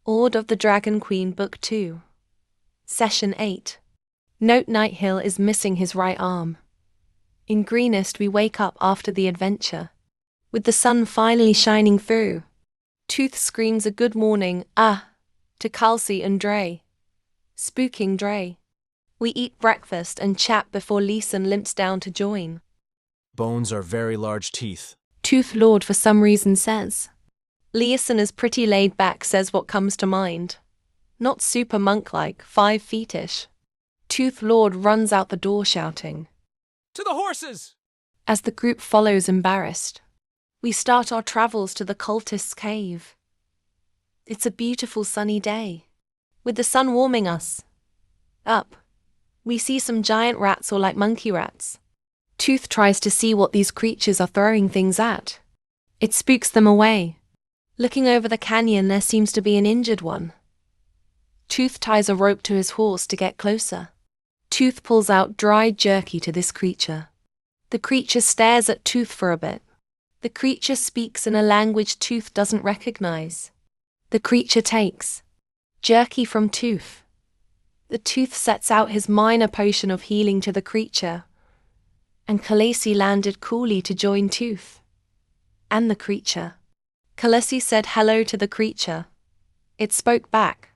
HOARD of the Dragon Queen Book 2. Session 8. Note: Nighthill is missing his right arm. In Greenest we wake up after the adventure, with the sun finally shining through. Tooth screams a good morning, to Kelsey and Dre. Spooking Dre. We eat breakfast and chat before Leeson limps down to join. Bones are very large teeth. Tooth Lord for some reason says. Leeson is pretty laid back, says what comes to mind. Not super monk-like, 5 feet-ish. Tooth Lord runs out the door shouting, To the horses! as the group follows embarrassed. We start our travels to the cultist's cave. It's a beautiful sunny day, with the sun warming us up. We see some giant rats, or like monkey rats. Tooth tries to see what these creatures are throwing things at. It spooks them away. Looking over the canyon, there seems to be an injured one. Tooth ties a rope to his horse to get closer. Tooth pulls out dried jerky to this creature. The creature stares at Tooth for a bit. The creature speaks in a language Tooth doesn't recognize. The creature takes jerky from Tooth. The Tooth sets out his minor potion of healing to the creature, and Khaleesi landed coolly to join Tooth and the creature. Khaleesi said hello to the creature. It spoke back,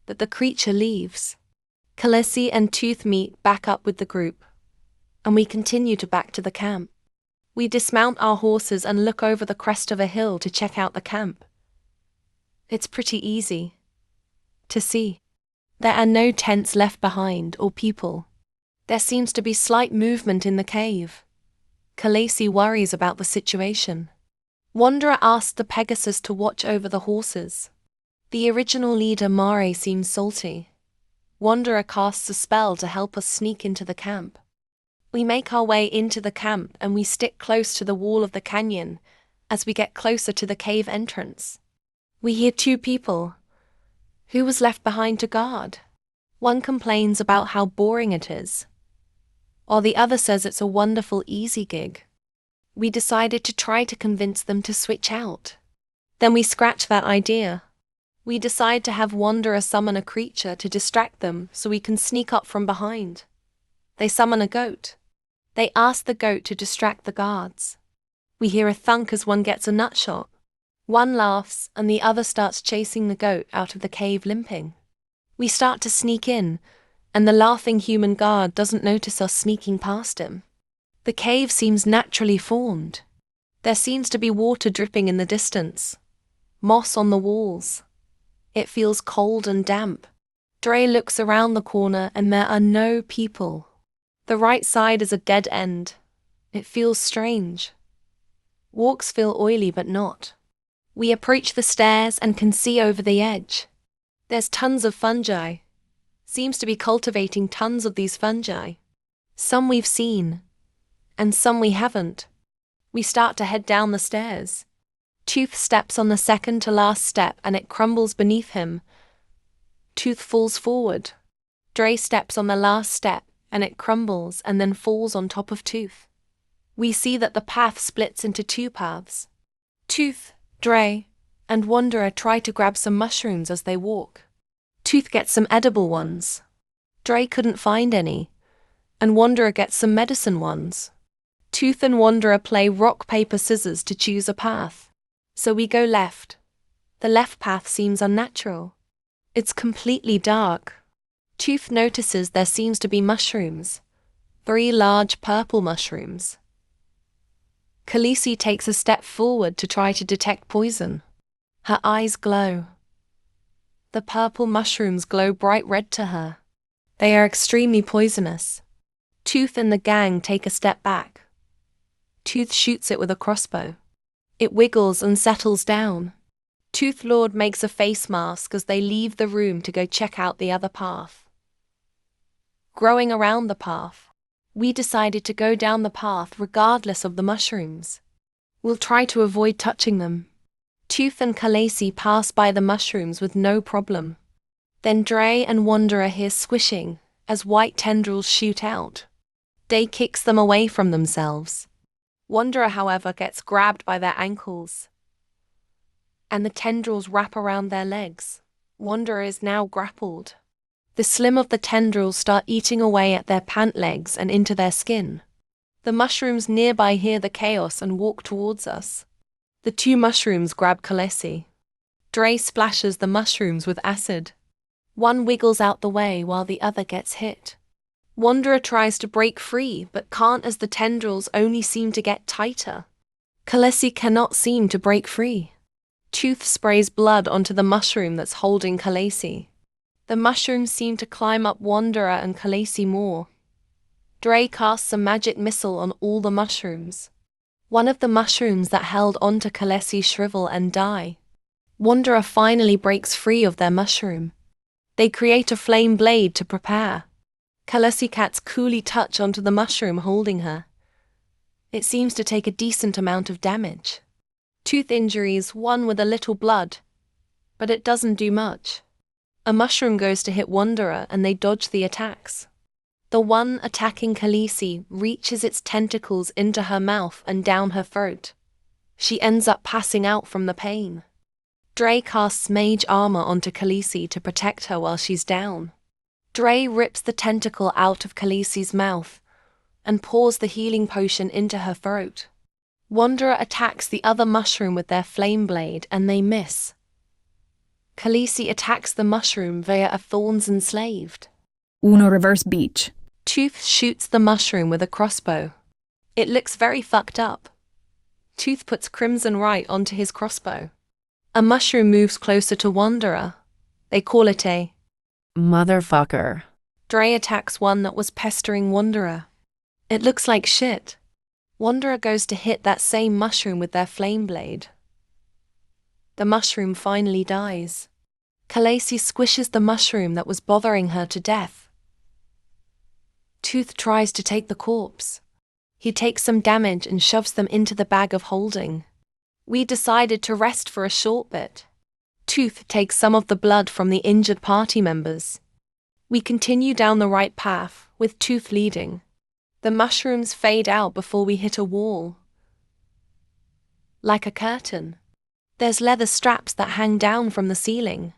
but the creature leaves. Khaleesi and Tooth meet back up with the group, and we continue back to the camp. We dismount our horses and look over the crest of a hill to check out the camp. It's pretty easy to see. There are no tents left behind or people. There seems to be slight movement in the cave. Khaleesi worries about the situation. Wanderer asks the Pegasus to watch over the horses. The original leader Mare seems salty. Wanderer casts a spell to help us sneak into the camp. We make our way into the camp and we stick close to the wall of the canyon as we get closer to the cave entrance. We hear 2 people. Who was left behind to guard? One complains about how boring it is, while the other says it's a wonderful easy gig. We decided to try to convince them to switch out. Then we scratch that idea. We decide to have Wanderer summon a creature to distract them so we can sneak up from behind. They summon a goat. They ask the goat to distract the guards. We hear a thunk as one gets a nutshot. One laughs and the other starts chasing the goat out of the cave limping. We start to sneak in, and the laughing human guard doesn't notice us sneaking past him. The cave seems naturally formed. There seems to be water dripping in the distance. Moss on the walls. It feels cold and damp. Dre looks around the corner and there are no people. The right side is a dead end. It feels strange. Walks feel oily but not. We approach the stairs and can see over the edge. There's tons of fungi. Seems to be cultivating tons of these fungi. Some we've seen, and some we haven't. We start to head down the stairs. Tooth steps on the second to last step and it crumbles beneath him. Tooth falls forward. Dre steps on the last step and it crumbles and then falls on top of Tooth. We see that the path splits into 2 paths. Tooth, Dre, and Wanderer try to grab some mushrooms as they walk. Tooth gets some edible ones. Dre couldn't find any, and Wanderer gets some medicine ones. Tooth and Wanderer play rock, paper, scissors to choose a path. So we go left. The left path seems unnatural. It's completely dark. Tooth notices there seems to be mushrooms. 3 large purple mushrooms. Khaleesi takes a step forward to try to detect poison. Her eyes glow. The purple mushrooms glow bright red to her. They are extremely poisonous. Tooth and the gang take a step back. Tooth shoots it with a crossbow. It wiggles and settles down. Tooth Lord makes a face mask as they leave the room to go check out the other path. Growing around the path, we decided to go down the path regardless of the mushrooms. We'll try to avoid touching them. Tooth and Khaleesi pass by the mushrooms with no problem. Then Dre and Wanderer hear squishing as white tendrils shoot out. Day kicks them away from themselves. Wanderer, however, gets grabbed by their ankles. and the tendrils wrap around their legs. Wanderer is now grappled. The slim of the tendrils start eating away at their pant legs and into their skin. The mushrooms nearby hear the chaos and walk towards us. The two mushrooms grab Khaleesi. Dre splashes the mushrooms with acid. One wiggles out the way while the other gets hit. Wanderer tries to break free but can't, as the tendrils only seem to get tighter. Khaleesi cannot seem to break free. Tooth sprays blood onto the mushroom that's holding Khaleesi. The mushrooms seem to climb up Wanderer and Khaleesi more. Dre casts a magic missile on all the mushrooms. One of the mushrooms that held onto Khaleesi shrivel and die. Wanderer finally breaks free of their mushroom. They create a flame blade to prepare. Khaleesi cats coolly touch onto the mushroom holding her. It seems to take a decent amount of damage. Tooth injuries, one with a little blood, but it doesn't do much. A mushroom goes to hit Wanderer and they dodge the attacks. The one attacking Khaleesi reaches its tentacles into her mouth and down her throat. She ends up passing out from the pain. Dre casts mage armor onto Khaleesi to protect her while she's down. Dre rips the tentacle out of Khaleesi's mouth and pours the healing potion into her throat. Wanderer attacks the other mushroom with their flame blade and they miss. Khaleesi attacks the mushroom via a thorns enslaved. Uno reverse beach. Tooth shoots the mushroom with a crossbow. It looks very fucked up. Tooth puts Crimson Right onto his crossbow. A mushroom moves closer to Wanderer. They call it a motherfucker. Dre attacks one that was pestering Wanderer. It looks like shit. Wanderer goes to hit that same mushroom with their flame blade. The mushroom finally dies. Khaleesi squishes the mushroom that was bothering her to death. Tooth tries to take the corpse. He takes some damage and shoves them into the bag of holding. We decided to rest for a short bit. Tooth takes some of the blood from the injured party members. We continue down the right path, with Tooth leading. The mushrooms fade out before we hit a wall. Like a curtain. There's leather straps that hang down from the ceiling.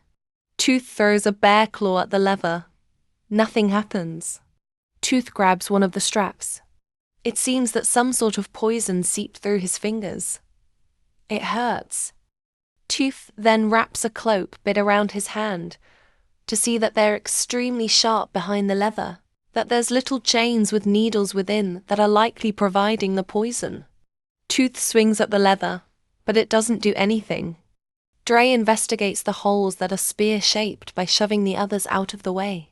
Tooth throws a bear claw at the lever. Nothing happens. Tooth grabs one of the straps. It seems that some sort of poison seeped through his fingers. It hurts. Tooth then wraps a cloak bit around his hand to see that they're extremely sharp behind the leather, that there's little chains with needles within that are likely providing the poison. Tooth swings at the leather, but it doesn't do anything. Dre investigates the holes that are spear-shaped by shoving the others out of the way.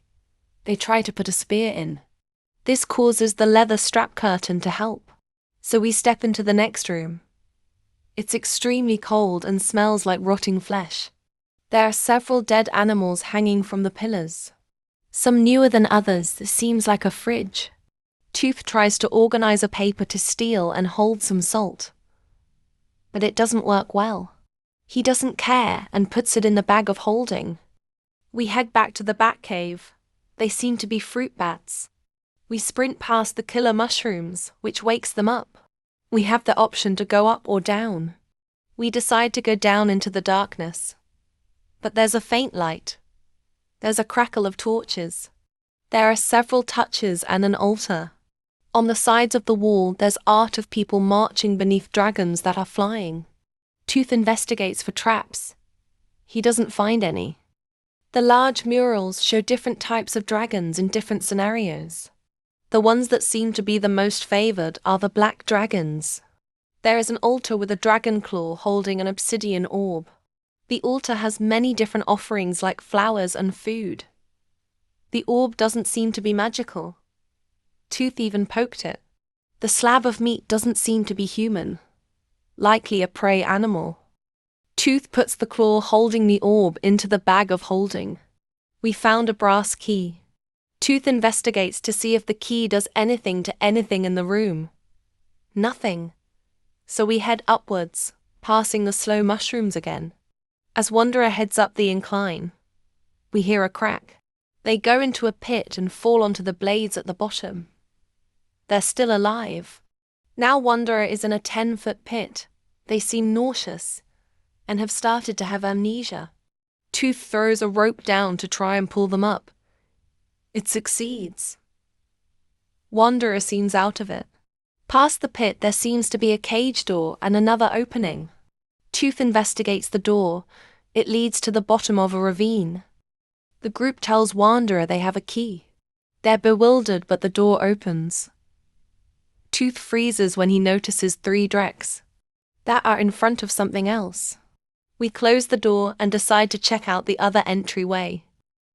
They try to put a spear in. This causes the leather strap curtain to help. So we step into the next room. It's extremely cold and smells like rotting flesh. There are several dead animals hanging from the pillars. Some newer than others, this seems like a fridge. Tooth tries to organize a paper to steal and hold some salt. But it doesn't work well. He doesn't care and puts it in the bag of holding. We head back to the bat cave. They seem to be fruit bats. We sprint past the killer mushrooms, which wakes them up. We have the option to go up or down. We decide to go down into the darkness. But there's a faint light. There's a crackle of torches. There are several touches and an altar. On the sides of the wall, there's art of people marching beneath dragons that are flying. Tooth investigates for traps. He doesn't find any. The large murals show different types of dragons in different scenarios. The ones that seem to be the most favored are the black dragons. There is an altar with a dragon claw holding an obsidian orb. The altar has many different offerings like flowers and food. The orb doesn't seem to be magical. Tooth even poked it. The slab of meat doesn't seem to be human. Likely a prey animal. Tooth puts the claw holding the orb into the bag of holding. We found a brass key. Tooth investigates to see if the key does anything to anything in the room. Nothing. So we head upwards, passing the slow mushrooms again. As Wanderer heads up the incline, we hear a crack. They go into a pit and fall onto the blades at the bottom. They're still alive. Now Wanderer is in a 10-foot pit. They seem nauseous, and have started to have amnesia. Tooth throws a rope down to try and pull them up. It succeeds. Wanderer seems out of it. Past the pit there seems to be a cage door and another opening. Tooth investigates the door. It leads to the bottom of a ravine. The group tells Wanderer they have a key. They're bewildered, but the door opens. Tooth freezes when he notices 3 Drecks that are in front of something else. We close the door and decide to check out the other entryway.